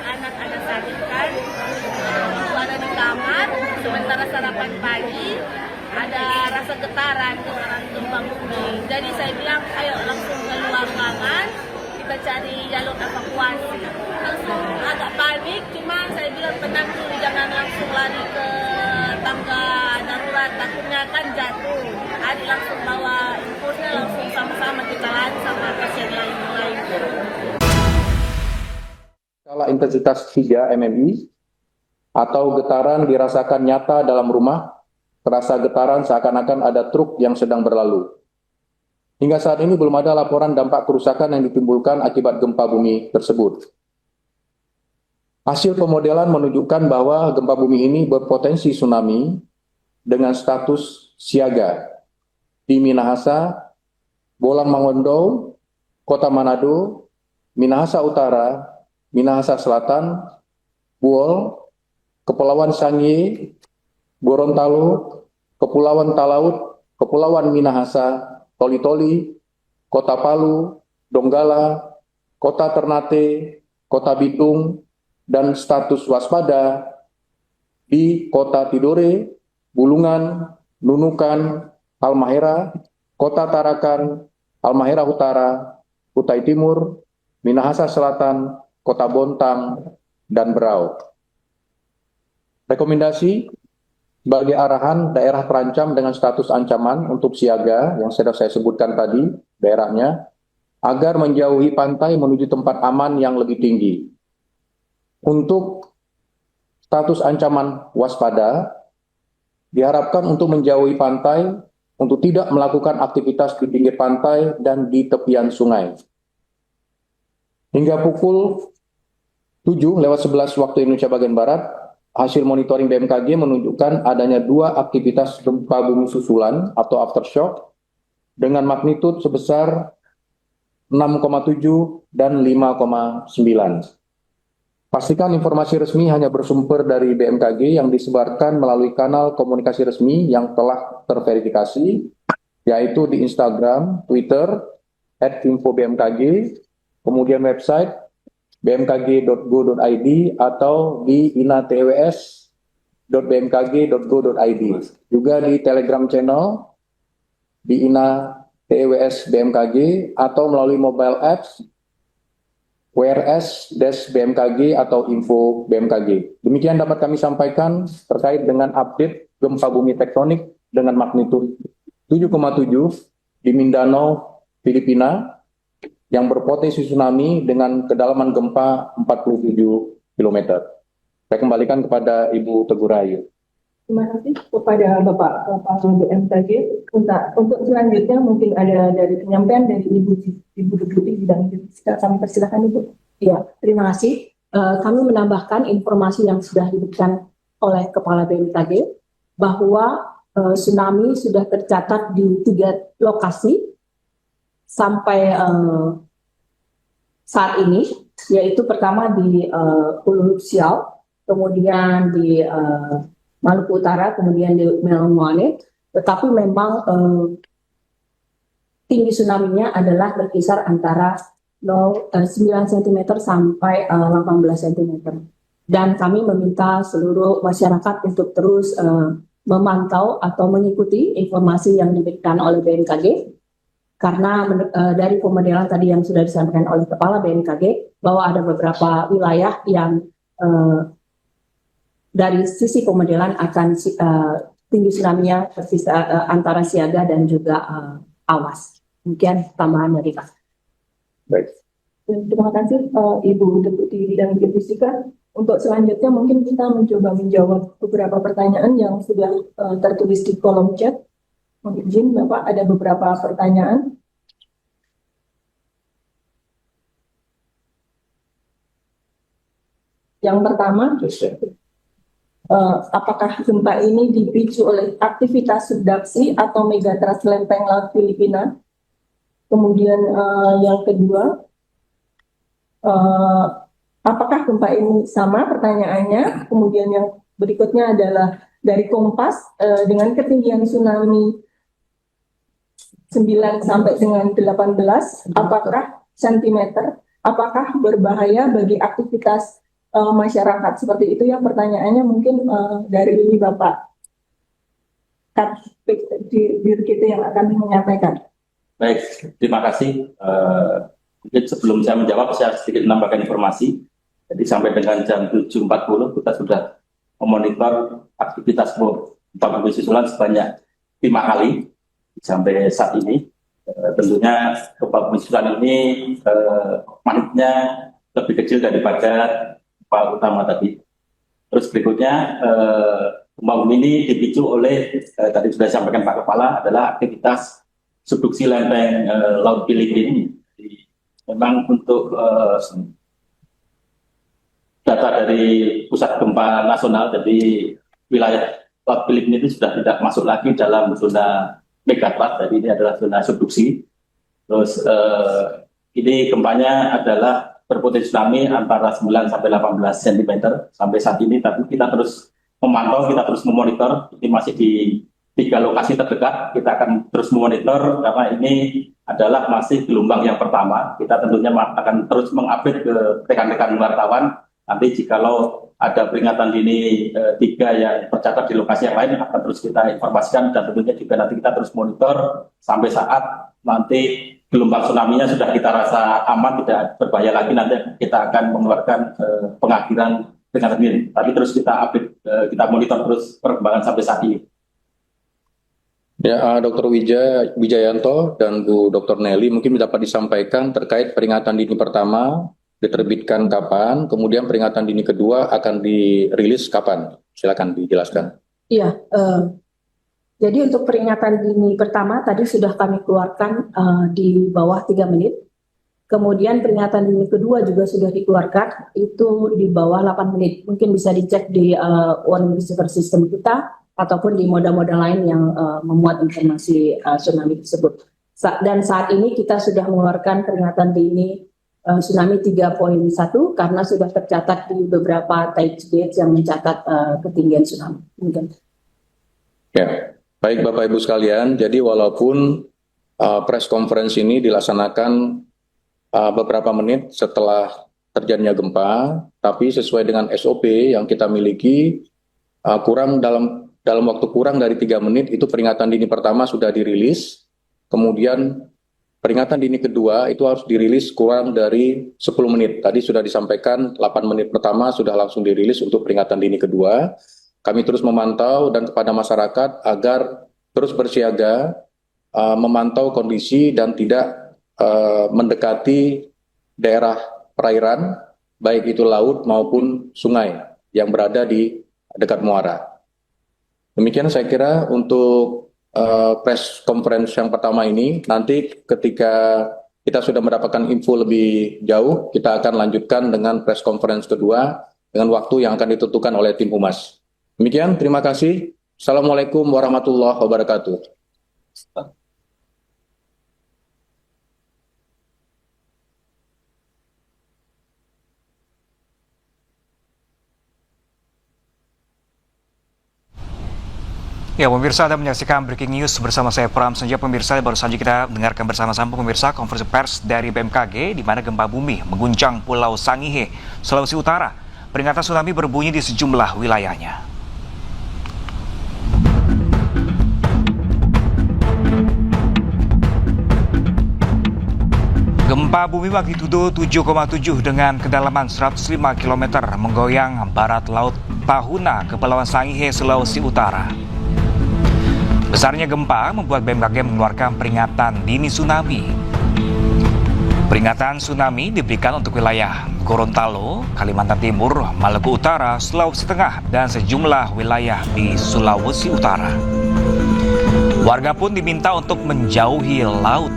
anak-anak ada sakit kan, ibu ada di kamar, sementara sarapan pagi ada rasa getaran gempa bumi. Jadi saya bilang ayo langsung keluar ruangan, kita cari jalur evakuasi. Langsung agak panik, cuma saya bilang tenang dulu, jangan langsung lari ke tangga darurat, takutnya kan jatuh. Adik langsung bawa infusnya, langsung sama-sama kita lari sama pasien lain-lain. Skala intensitas 3 mmi atau getaran dirasakan nyata dalam rumah, terasa getaran seakan-akan ada truk yang sedang berlalu. Hingga saat ini belum ada laporan dampak kerusakan yang ditimbulkan akibat gempa bumi tersebut. Hasil pemodelan menunjukkan bahwa gempa bumi ini berpotensi tsunami dengan status siaga di Minahasa, Bolang Mongondo, Kota Manado, Minahasa Utara, Minahasa Selatan, Buol, Kepulauan Sangihe, Gorontalo, Kepulauan Talaut, Kepulauan Minahasa, Toli-Toli, Kota Palu, Donggala, Kota Ternate, Kota Bitung, dan status waspada di Kota Tidore, Bulungan, Nunukan, Halmahera, Kota Tarakan, Halmahera Utara, Kutai Timur, Minahasa Selatan, Kota Bontang, dan Berau. Rekomendasi sebagai arahan daerah terancam dengan status ancaman untuk siaga yang sudah saya sebutkan tadi daerahnya, agar menjauhi pantai menuju tempat aman yang lebih tinggi. Untuk status ancaman waspada, diharapkan untuk menjauhi pantai, untuk tidak melakukan aktivitas di pinggir pantai dan di tepian sungai. Hingga pukul 7:11 waktu Indonesia bagian Barat, hasil monitoring BMKG menunjukkan adanya 2 aktivitas gempa bumi susulan atau aftershock dengan magnitud sebesar 6,7 dan 5,9. Pastikan informasi resmi hanya bersumber dari BMKG yang disebarkan melalui kanal komunikasi resmi yang telah terverifikasi, yaitu di Instagram, Twitter, @infobmkg, kemudian website bmkg.go.id atau di inatws.bmkg.go.id. Juga di Telegram channel di INA-TWS BMKG atau melalui mobile apps WRS-BMKG atau Info BMKG. Demikian dapat kami sampaikan terkait dengan update gempa bumi tektonik dengan magnitud 7,7 di Mindanao, Filipina, yang berpotensi tsunami dengan kedalaman gempa 47 km. Saya kembalikan kepada Ibu Teguh Rahayu. Terima kasih kepada Bapak Kepala BMKG. Untuk selanjutnya mungkin ada dari penyampaian dari Ibu Deputi Bidang Geofisika. Kami persilakan Ibu. Ya, terima kasih. Kami menambahkan informasi yang sudah diberikan oleh Kepala BMKG bahwa tsunami sudah tercatat di 3 lokasi sampai saat ini, yaitu pertama di Hulu Siau, kemudian di Maluku Utara, kemudian di Melangoane, tetapi memang tinggi tsunami-nya adalah berkisar antara 9 cm sampai 18 cm. Dan kami meminta seluruh masyarakat untuk terus memantau atau mengikuti informasi yang diberikan oleh BMKG, karena dari pemodelan tadi yang sudah disampaikan oleh Kepala BMKG, bahwa ada beberapa wilayah yang dari sisi pemodelan akan tinggi tsunami-nya antara siaga dan juga awas. Demikian tambahan dari Pak. Baik. Terima kasih Ibu Deputi Bidang Geofisika. Untuk selanjutnya mungkin kita mencoba menjawab beberapa pertanyaan yang sudah tertulis di kolom chat. Mohon izin Bapak, ada beberapa pertanyaan. Yang pertama, apakah gempa ini dipicu oleh aktivitas subduksi atau megatrust lempeng laut Filipina? Kemudian yang kedua, apakah gempa ini sama? Pertanyaannya. Kemudian yang berikutnya adalah dari Kompas, dengan ketinggian tsunami 9 sampai dengan 18 apakah sentimeter, apakah berbahaya bagi aktivitas masyarakat seperti itu ya pertanyaannya mungkin dari Bapak Dir kita yang akan menyampaikan. Baik, terima kasih. Mungkin sebelum saya menjawab, saya sedikit menambahkan informasi. Jadi sampai dengan jam 7.40 kita sudah memonitor aktivitas gempa bumi susulan sebanyak 5 kali sampai saat ini. Tentunya gempa bumi susulan ini magnitudenya lebih kecil daripada gempa utama tadi. Terus berikutnya gempa bumi ini dipicu oleh tadi sudah disampaikan Pak Kepala adalah aktivitas subduksi lempeng Laut Filipina. Jadi, memang untuk data dari pusat gempa nasional, jadi wilayah Laut Filipina itu sudah tidak masuk lagi dalam zona megatrust, jadi ini adalah zona subduksi. Terus ini gempanya adalah berpotensi tsunami antara 9 sampai 18 cm sampai saat ini, tapi kita terus memantau, kita terus memonitor. Ini masih di 3 lokasi terdekat, kita akan terus memonitor karena ini adalah masih gelombang yang pertama. Kita tentunya akan terus mengupdate ke rekan-rekan wartawan. Nanti jikalau ada peringatan dini 3 yang tercatat di lokasi yang lain akan terus kita informasikan, dan tentunya juga nanti kita terus monitor sampai saat nanti gelombang tsunami-nya sudah kita rasa aman, tidak berbahaya lagi, nanti kita akan mengeluarkan pengakhiran peringatan dini. Tapi terus kita update, kita monitor terus perkembangan sampai saat ini. Ya, Dr. Wijayanto dan Bu Dr. Nelly mungkin dapat disampaikan terkait peringatan dini pertama diterbitkan kapan, kemudian peringatan dini kedua akan dirilis kapan? Silakan dijelaskan. Iya, jadi untuk peringatan dini pertama tadi sudah kami keluarkan di bawah 3 menit. Kemudian peringatan dini kedua juga sudah dikeluarkan, itu di bawah 8 menit. Mungkin bisa dicek di One Receiver System kita, ataupun di moda-moda lain yang memuat informasi tsunami tersebut. Dan saat ini kita sudah mengeluarkan peringatan dini tsunami 3.1 karena sudah tercatat di beberapa tide gauge yang mencatat ketinggian tsunami. Mungkin. Ya, baik Bapak Ibu sekalian, jadi walaupun press conference ini dilaksanakan beberapa menit setelah terjadinya gempa, tapi sesuai dengan SOP yang kita miliki, dalam waktu kurang dari 3 menit itu peringatan dini pertama sudah dirilis, kemudian peringatan dini kedua itu harus dirilis kurang dari 10 menit. Tadi sudah disampaikan 8 menit pertama sudah langsung dirilis untuk peringatan dini kedua. Kami terus memantau dan kepada masyarakat agar terus bersiaga, memantau kondisi dan tidak mendekati daerah perairan, baik itu laut maupun sungai yang berada di dekat muara. Demikian saya kira untuk press conference yang pertama ini. Nanti ketika kita sudah mendapatkan info lebih jauh, kita akan lanjutkan dengan press conference kedua dengan waktu yang akan ditentukan oleh tim Humas. Demikian, terima kasih. Assalamualaikum warahmatullahi wabarakatuh. Ya, pemirsa, Anda menyaksikan Breaking News bersama saya Pram Senja. Pemirsa, baru saja kita dengarkan bersama-sama pemirsa konferensi pers dari BMKG di mana gempa bumi mengguncang Pulau Sangihe, Sulawesi Utara. Peringatan tsunami berbunyi di sejumlah wilayahnya. Gempa bumi magnitudo 7,7 dengan kedalaman 105 km menggoyang barat laut Tahuna, Kepulauan Sangihe, Sulawesi Utara. Besarnya gempa membuat BMKG mengeluarkan peringatan dini tsunami. Peringatan tsunami diberikan untuk wilayah Gorontalo, Kalimantan Timur, Maluku Utara, Sulawesi Tengah, dan sejumlah wilayah di Sulawesi Utara. Warga pun diminta untuk menjauhi laut.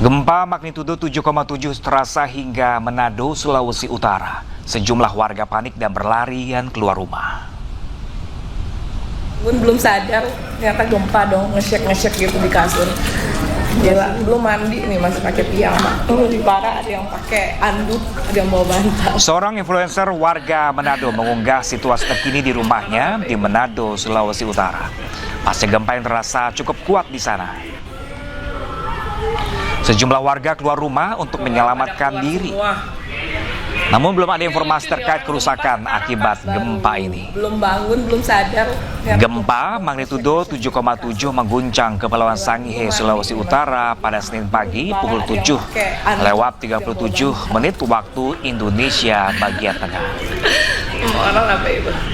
Gempa magnitudo 7,7 terasa hingga Manado, Sulawesi Utara. Sejumlah warga panik dan berlarian keluar rumah. Belum sadar, ternyata gempa dong, ngesek gitu di kasur. Gila, belum mandi nih masih pakai piyama. Lebih parah ada yang pakai anduk, ada yang bawa bantal. Seorang influencer warga Manado mengunggah situasi terkini di rumahnya di Manado, Sulawesi Utara. Pasca gempa yang terasa cukup kuat di sana. Sejumlah warga keluar rumah untuk menyelamatkan diri. Namun belum ada informasi terkait kerusakan akibat gempa ini. Belum bangun, belum sadar. Gempa magnitudo 7,7 mengguncang Kepulauan Sangihe, Sulawesi Utara pada Senin pagi pukul 7 lewat 37 menit waktu Indonesia bagian tengah.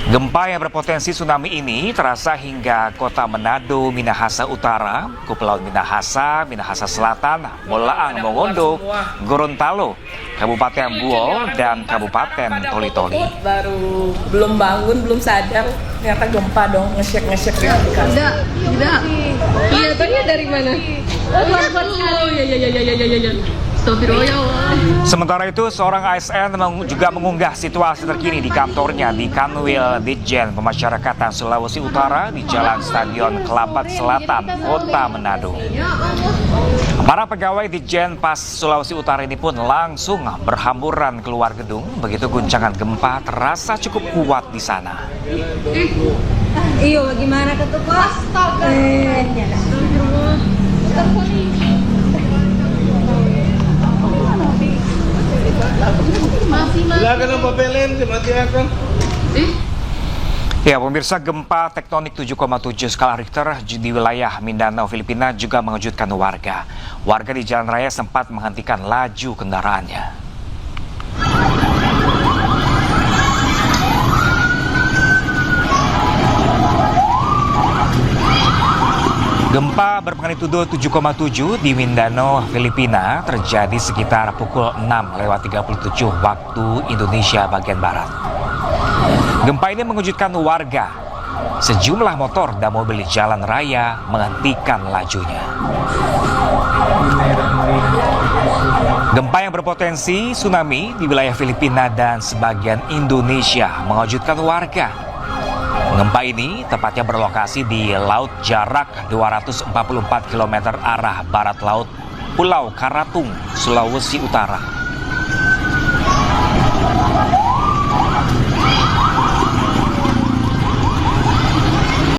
Gempa yang berpotensi tsunami ini terasa hingga kota Manado, Minahasa Utara, Kepulauan Minahasa, Minahasa Selatan, Molaang, Mongondo, Gorontalo, Kabupaten Buol, dan Kabupaten Toli-Toli. Baru belum bangun, belum sadar. Ternyata gempa dong, ngesek-ngesek. Tidak. Kelihatannya dari mana? Oh, iya. Sementara itu, seorang ASN juga mengunggah situasi terkini di kantornya di Kanwil Ditjen Pemasyarakatan Sulawesi Utara di Jalan Stadion Kelabat Selatan, Kota Manado. Para pegawai Ditjen Pas Sulawesi Utara ini pun langsung berhamburan keluar gedung begitu guncangan gempa terasa cukup kuat di sana. Iyo, gimana ketuk Pak? Silakan ang papelin, simatiakan. Ya, pemirsa, gempa tektonik 7,7 skala Richter di wilayah Mindanao, Filipina juga mengejutkan warga. Warga di jalan raya sempat menghentikan laju kendaraannya. Gempa bermagnitudo 7,7 di Mindanao, Filipina terjadi sekitar pukul 6:37 waktu Indonesia bagian barat. Gempa ini mengejutkan warga. Sejumlah motor dan mobil di jalan raya menghentikan lajunya. Gempa yang berpotensi tsunami di wilayah Filipina dan sebagian Indonesia mengejutkan warga. Gempa ini tepatnya berlokasi di laut jarak 244 km arah barat laut Pulau Karatung, Sulawesi Utara.